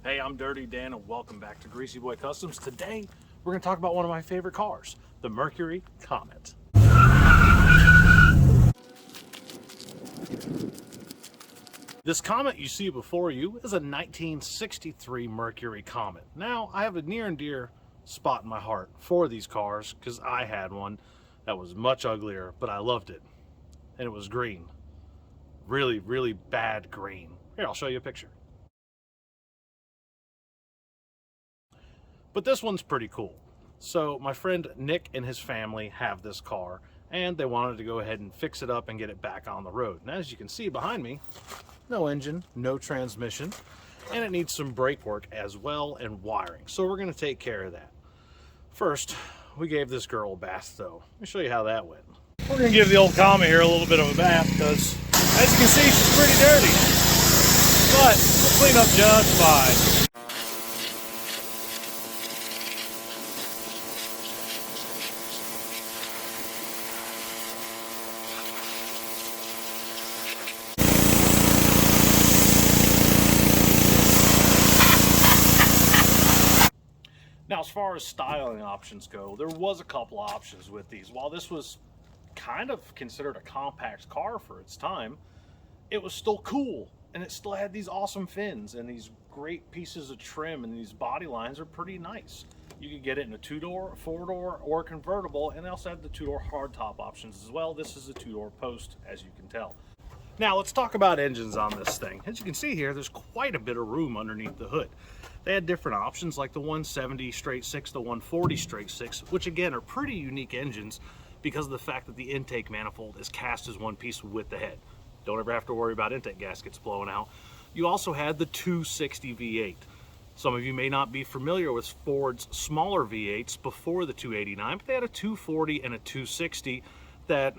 Hey, I'm Dirty Dan and welcome back to Greasy Boy Customs. Today, we're going to talk about one of my favorite cars, the Mercury Comet. This Comet you see before you is a 1963 Mercury Comet. Now, I have a near and dear spot in my heart for these cars because I had one that was much uglier, but I loved it. And it was green. Really, really bad green. Here, I'll show you a picture. But this one's pretty cool. So my friend Nick and his family have this car and they wanted to go ahead and fix it up and get it back on the road. And as you can see behind me, no engine, no transmission, and it needs some brake work as well and wiring. So we're gonna take care of that. First, we gave this girl a bath though. Let me show you how that went. We're gonna give the old Comet here a little bit of a bath because as you can see, she's pretty dirty, but we'll clean up just fine. Now, as far as styling options go, there was a couple options with these. While this was kind of considered a compact car for its time, it was still cool, and it still had these awesome fins and these great pieces of trim, and these body lines are pretty nice. You could get it in a two-door, a four-door, or a convertible, and they also have the two-door hardtop options as well. This is a two-door post, as you can tell. Now, let's talk about engines on this thing. As you can see here, there's quite a bit of room underneath the hood. They had different options like the 170 straight six, the 140 straight six, which again are pretty unique engines because of the fact that the intake manifold is cast as one piece with the head. Don't ever have to worry about intake gaskets blowing out. You also had the 260 V8. Some of you may not be familiar with Ford's smaller V8s before the 289, but they had a 240 and a 260 that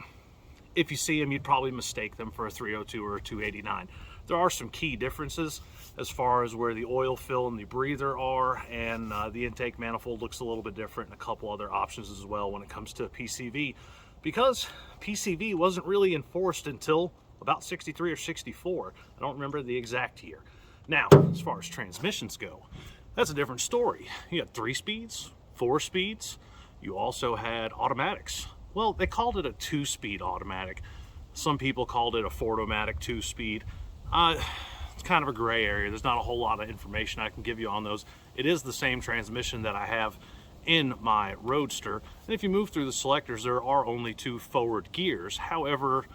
if you see them, you'd probably mistake them for a 302 or a 289. There are some key differences as far as where the oil fill and the breather are, and the intake manifold looks a little bit different, and a couple other options as well when it comes to PCV, because PCV wasn't really enforced until about 63 or 64. I don't remember the exact year. Now, as far as transmissions go, that's a different story. You had 3 speeds, 4 speeds. You also had automatics. Well, they called it a 2-speed automatic. Some people called it a Ford-O-Matic 2-speed. It's kind of a gray area. There's not a whole lot of information I can give you on those. It is the same transmission that I have in my Roadster. And if you move through the selectors, there are only 2 forward gears. However,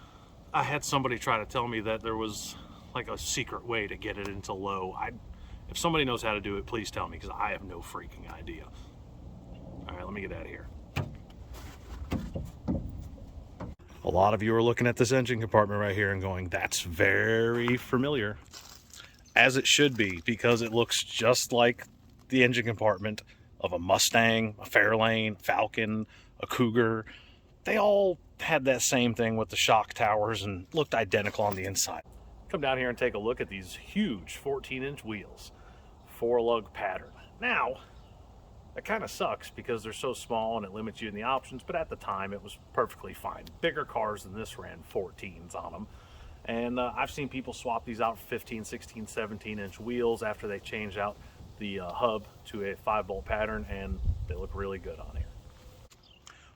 I had somebody try to tell me that there was like a secret way to get it into low. If somebody knows how to do it, please tell me, because I have no freaking idea. All right, let me get out of here. A lot of you are looking at this engine compartment right here and going, that's very familiar. As it should be, because it looks just like the engine compartment of a Mustang, a Fairlane, Falcon, a Cougar. They all had that same thing with the shock towers and looked identical on the inside. Come down here and take a look at these huge 14-inch wheels, 4-lug pattern. Now, it kind of sucks because they're so small and it limits you in the options, but at the time it was perfectly fine. Bigger cars than this ran 14s on them. And I've seen people swap these out for 15, 16, 17-inch wheels after they change out the hub to a 5-bolt pattern, and they look really good on here.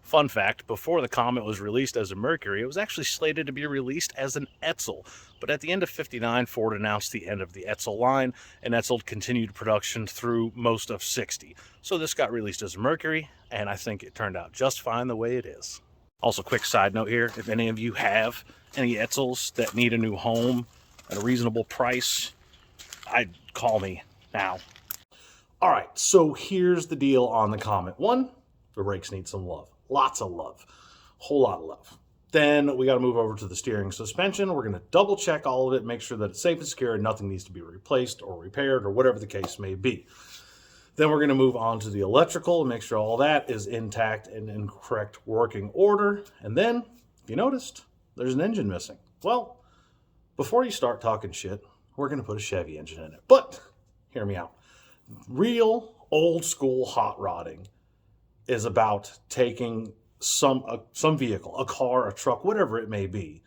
Fun fact, before the Comet was released as a Mercury, it was actually slated to be released as an Edsel. But at the end of '59, Ford announced the end of the Edsel line, and Edsel continued production through most of '60. So this got released as a Mercury, and I think it turned out just fine the way it is. Also, quick side note here, if any of you have any Edsels that need a new home at a reasonable price, I'd call me now. All right, so here's the deal on the Comet. 1, the brakes need some love. Lots of love, whole lot of love. Then we got to move over to the steering suspension. We're going to double check all of it, make sure that it's safe and secure and nothing needs to be replaced or repaired or whatever the case may be. Then we're going to move on to the electrical and make sure all that is intact and in correct working order. And then, if you noticed, there's an engine missing. Well, before you start talking shit, we're going to put a Chevy engine in it. But hear me out. Real old school hot rodding is about taking some vehicle, a car, a truck, whatever it may be,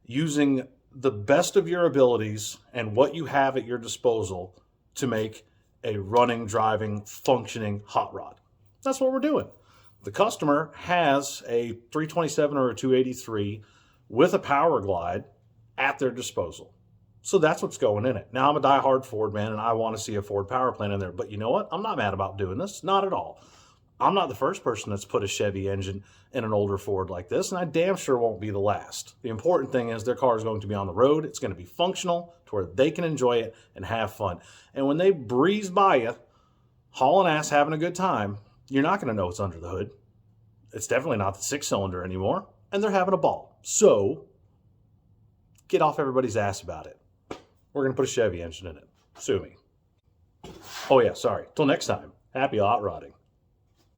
using the best of your abilities and what you have at your disposal to make a running, driving, functioning hot rod. That's what we're doing. The customer has a 327 or a 283 with a power glide at their disposal. So that's what's going in it. Now, I'm a diehard Ford man, and I want to see a Ford power plant in there. But you know what? I'm not mad about doing this. Not at all. I'm not the first person that's put a Chevy engine in an older Ford like this, and I damn sure won't be the last. The important thing is their car is going to be on the road. It's going to be functional to where they can enjoy it and have fun. And when they breeze by you, hauling ass, having a good time, you're not going to know what's under the hood. It's definitely not the 6-cylinder anymore, and they're having a ball. So get off everybody's ass about it. We're going to put a Chevy engine in it. Sue me. Oh yeah, sorry. Till next time, happy hot rodding.